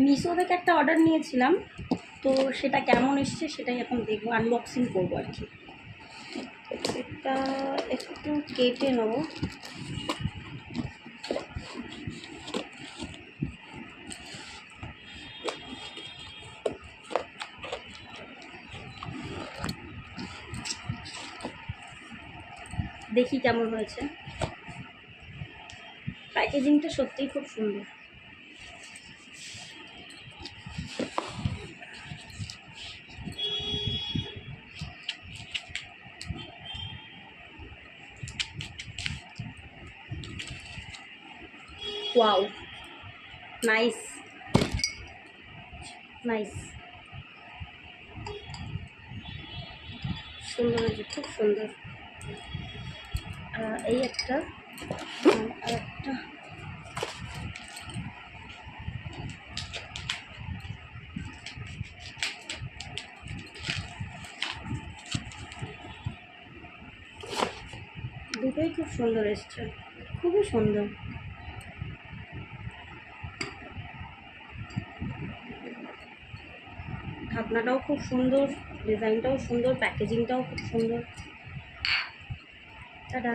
মিশো থেকে একটা অর্ডার নিয়েছিলাম, তো সেটা কেমন এসছে সেটাই এখন দেখবো, আনবক্সিং করবো আর কি। এটা একটু কেটে নেব। দেখি কেমন হয়েছে। প্যাকেজিংটা সত্যিই খুব সুন্দর। ওয়াও, নাইস নাইস, সুন্দর হয়েছে, খুব সুন্দর। এই একটা, আর একটা, দুটোই খুব সুন্দর এসছে, খুবই সুন্দর। ঢাকনাটাও খুব সুন্দর, ডিজাইনটাও সুন্দর, প্যাকেজিংটাও খুব সুন্দর। টাটা।